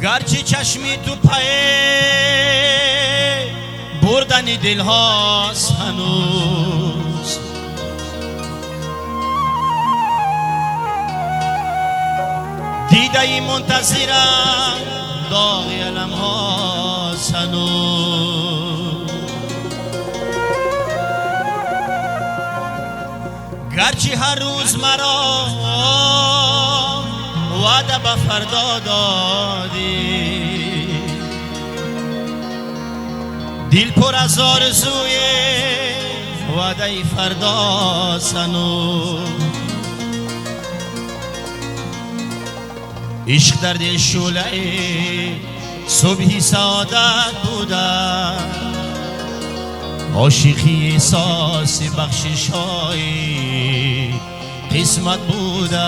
گرچه چشمی تو پای بردن دل هاست هنوز، دیده ای منتظرم داغ علم هاست هنوز. گرچه هر روز مرا وعده به فردا دادی، دل پر از آرزوی وعده فردا هنوز. عشق در دل شعله صبحی سعادت بوده، عاشقی احساس بخشش های قسمت بوده.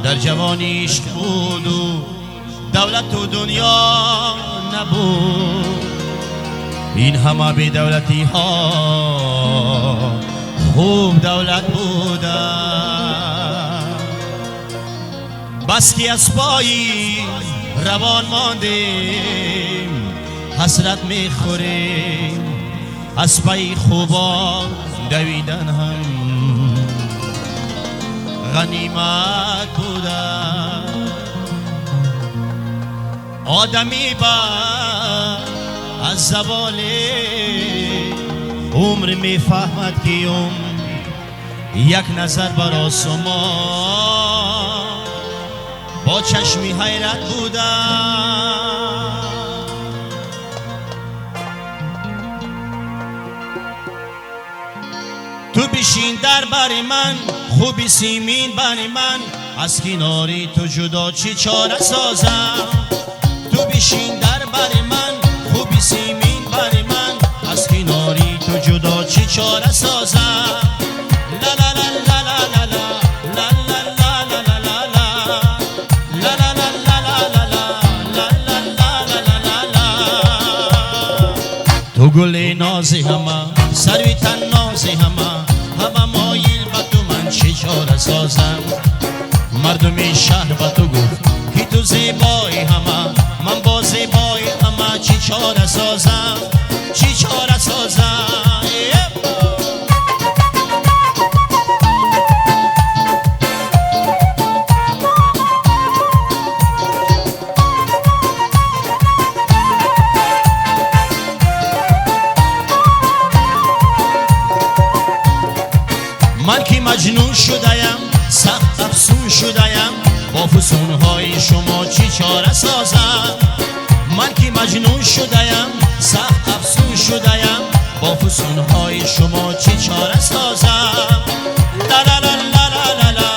در جوانی عشق بود و دولت و دنیا نبود، این همه بی دولتی ها خوب دولت بوده. بس که از پایی روان ماندیم حسرت میخوریم، از پای خوبان دویدن هم غنیمت بوده. آدمی با از زوال عمر میفهمد که یک نظر بر آسمان با چشمی حیرت بوده. تو بشین در بر من، خوبی سیمین بر من، از کناری تو جدا چی چاره سازم. تو بشین در بر من، خوبی سیمین بر من، از کناری تو جدا چی چاره سازم. لا لا لا لا لا لا تو گل نازی همه سروی تن نازی همه مایل با تو من چه چاره سازم. مردم شهر با تو گفت که تو زیبایی همه، من با زیبایی همه چه چاره سازم، چه چاره سازم. من که مجنون شدیم، سخت افسون شدیم، با فسونهای شما چی چاره سازم. من که مجنون شدیم، سخت افسون شدیم، با فسونهای شما چی چاره سازم. لا لا لا لا لا لا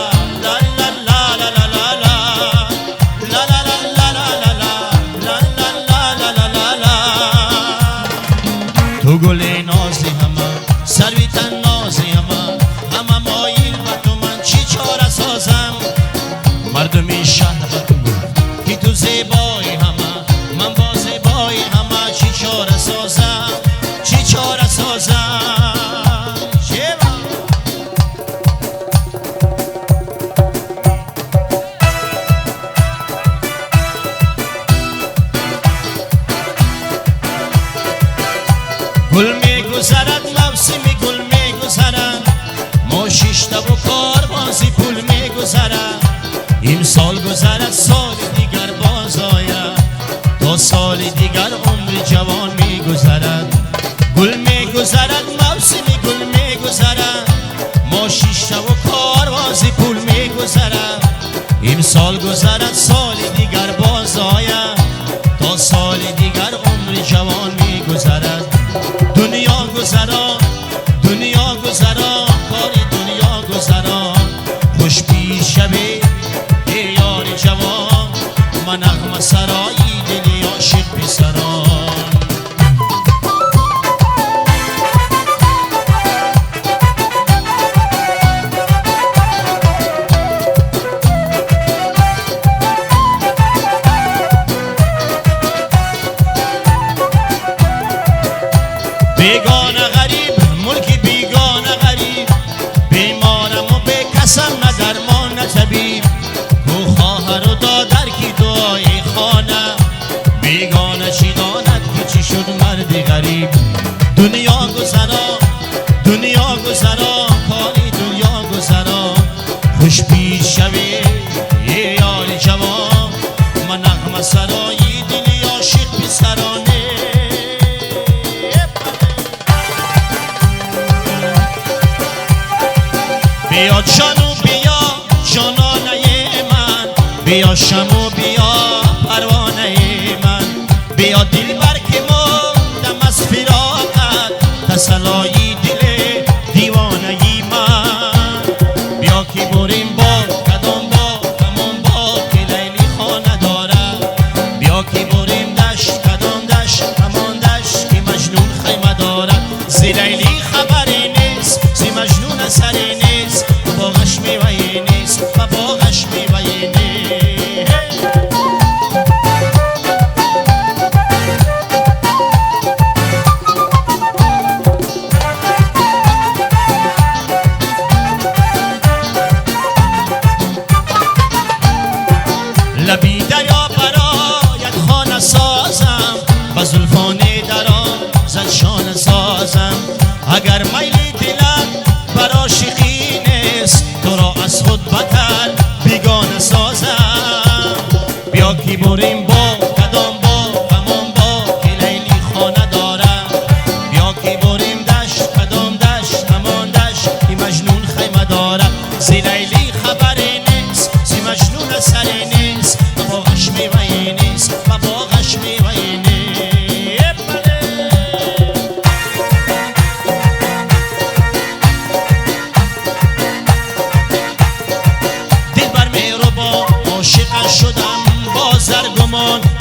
تو گل نازی همه سروی تن نازی همه مایل با تو من چی چاره سازم. مردم شهر با تو گفت که تو زیبایی همه، من با زیبایی همه چی چاره سازم، چی چاره سازم. گل میگذرد موسم گل میگذرد، ما شیشته و کاربازی پول میگذرد. این سال گذرد سال دیگر باز آید، تا سال دیگر عمر جوان میگذرد. گل میگذرد موسم گل میگذرد، ما شیشته و کاربازی پول میگذرد. این سال گذرد سال دیگر باز آید، تا سال دیگر عمر جوان میگذرد. دنیا گذران دنیا گذران کار دنیا گذران، خوش پیش شبه ای یار جوان، من نغمه سرایی دلی عاشق پسران. غریب دنیا گذرا دنیا گذرا کاری دنیا گذرا خوش پیش شوی یه یار جوان من نغمه سرایی دلی عاشق پسرانه بیا جانو بیا جانانه من بیا شمو بیا پروانه من بیا دل بر که مردم از فراقت تسلایی دل دیوانه من بیا که بریم با کدام با همون با که لیلی خانه دارد بیا که بریم دشت کدام دشت همان دشت که مجنون خیمه دارد زی لیلی خبری نیست زی مجنون اثری نیست باغش میوهی نیست و باغش میوهی نیست لبی دریا برایت خانه سازم و زلفان درام زد شانه سازم اگر میل دلت بر عاشقی نیست تو را از خود بتر بیگانه سازم بیا که بریم با کدام با همان با که لیلی خانه دارم بیا که بریم دشت کدام دشت همان دشت که مجنون خیمه دارم زی لیلی خبری نیست زی مجنون اثری نیست و باغش میوهی نیست و باغش میوهی نیست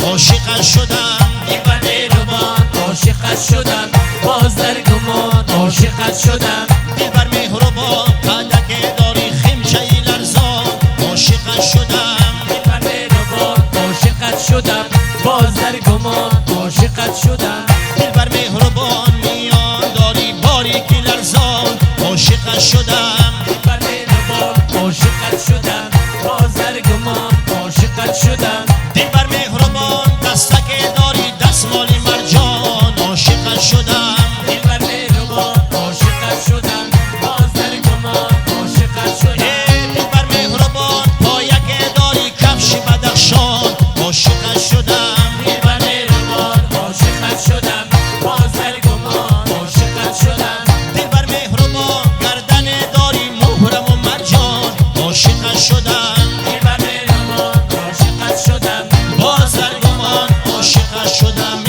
عاشق شدم دیوانه روان عاشق شدم باز در گمان عاشق شدم دلبر مهربان قدک داری خمچه لرزان عاشق شدم دلبر مهربان عاشق شدم باز در گمان عاشق شدم دلبر مهربان میان داری باریک لرزان عاشق شدم دلبر مهربان عاشق شدم باز در گمان عاشق شدم دلبر مهربان دستک داری دستمالی مرجان عاشق شدم دلبر مهربان عاشق شدم باز در گمان عاشق شدم دلبر مهربان پایک داری کفش بدخشان عاشق شدم دلبر مهربان عاشق شدم باز در گمان عاشق شدم دلبر مهربان گردن داری مهرم و مرجان عاشق شدم دلبر مهربان عاشق شدم باز در گمان عاشق شدم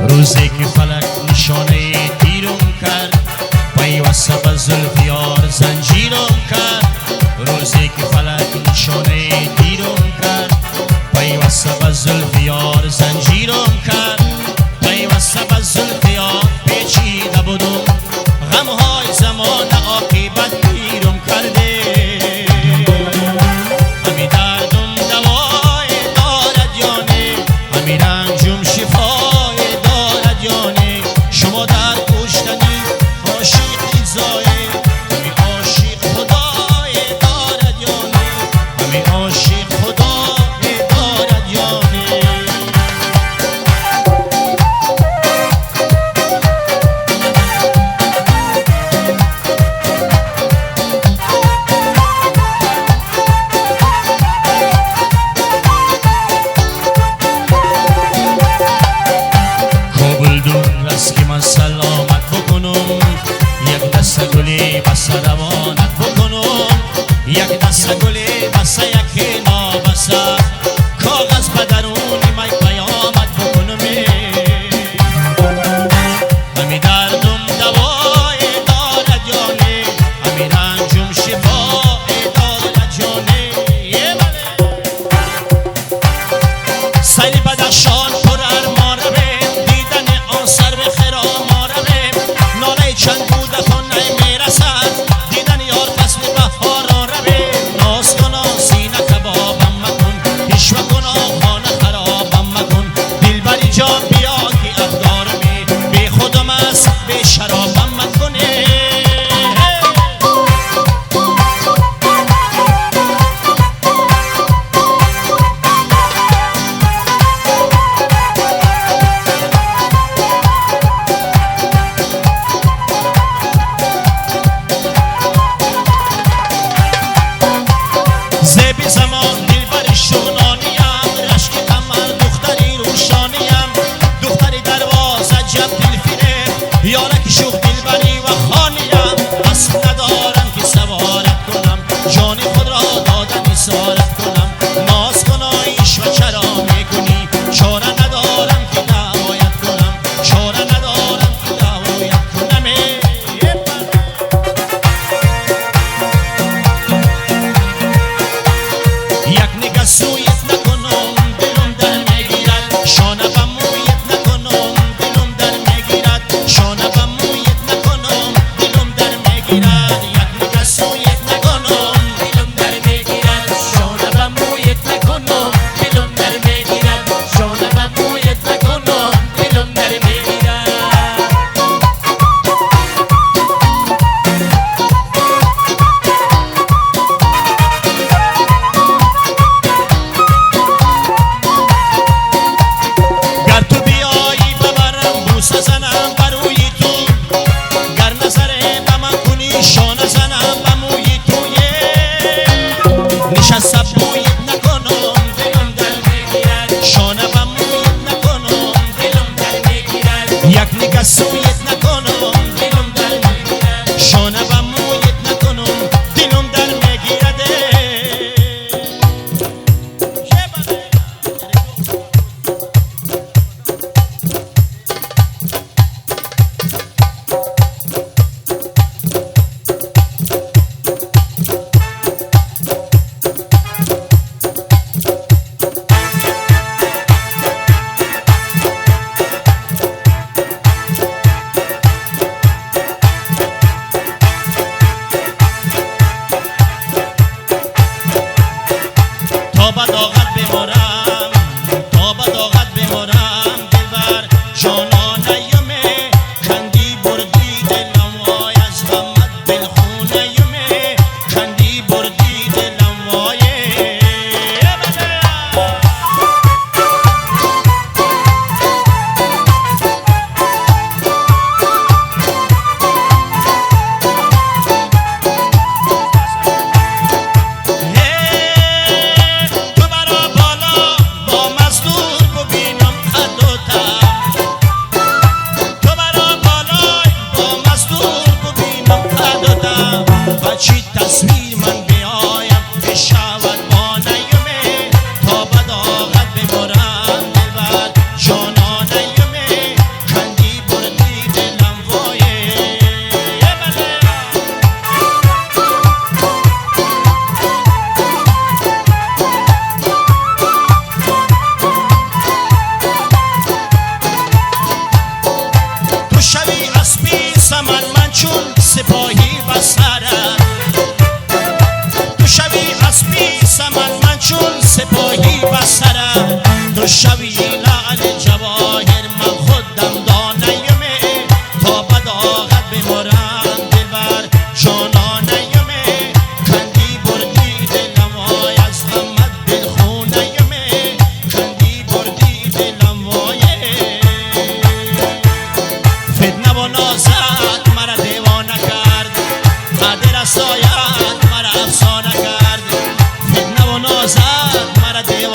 روزی که فلک نشانه تیرم کرد پیوسته به زلف یار زنجیرم کرد روزی که فلک نشانه تیرم کرد پیوسته به زلف یار زنجیرم کرد پیوسته به زلف یار پیچیده بودم غمهای زمان عاقبت گیرم کرده همی دردم دوای دارد یا نه همی رنجم شفای دارد یا نه شما در کشتنی عاشقی زایه همی عاشق خدای دارد یا نه همی عاشق خدای دارد یا نه کابل دون است که من سلامت بکنم یک دست گلی بسه روانت بکنم یک دست گلی بسه یک نابسه کاغذ به درونی می پیامت بکنم همی دردم دوای دارد یا نه همی رنجم شفای دارد یا نه سیل بدخشان پر ارمان رویم دیدن آن سر به خرام رویم ناله چند بوده خانه میرسد دیدن یار فصل بهاران رویم ناز کن اسارت کنم ناز کن آیش و چرا میکنی چاره ندارم که دعوایت کنم چاره ندارم که دعوایت کنم یک نگاه سویت نکنم دلم در میگیرد شانه و مویت نکنم دلم در میگیرد شانه و مویت نکنم دلم در میگیرد یک نگاه سویت نکنم دلم در میگیرد شانه و مویت نکنم دلم در میگیرد شانه و مویت نکنم دلم در میگیرد گر تو بیایی ببرم بوسه زنم بروی تو گر نظره به من کنی شانه زنم به موی تو نشسته بویت نکنم دلم در میگیرد شانه به مویت نکنم دلم در میگیرد یک نگاه سویت نکنم دلم در میگیرد شانه به مویت نکنم دلم در میگیرد تا به طاقت بمارم تا به طاقت بمارم دلبر جانانه یمه کندی بردی دلم وای از غمت دلخونه یمه کندی بردی دلم وای تو برا بالا با مزدور ببینم قدوتم تو برا بالا با مزدور ببینم قدوتم و چی تصویر من بیایم بشود با نیمه تا به طاقت بمارم دلبر جانانه یمه کندی بردی دلم وایه تو شوی اسبی سمن من چون سپاهی بسرم تو شوی اسبی سمن من چون سپاهی بسرم تو شوی لعل جواهر من خودم دانه‌یمه تا به طاقت بمارم دلبر جانانه یمه کندی بردی دلم وای از غمت دلخونه یمه کندی بردی دلم وایه فتنه و نازت مرا دیوانه کرد قدر سایت مرا افسانه کرد فتنه و نازت مرا دیوانه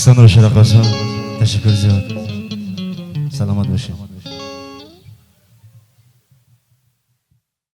داستان رو شرق راسا تشکر زیاد. سلامت باشید.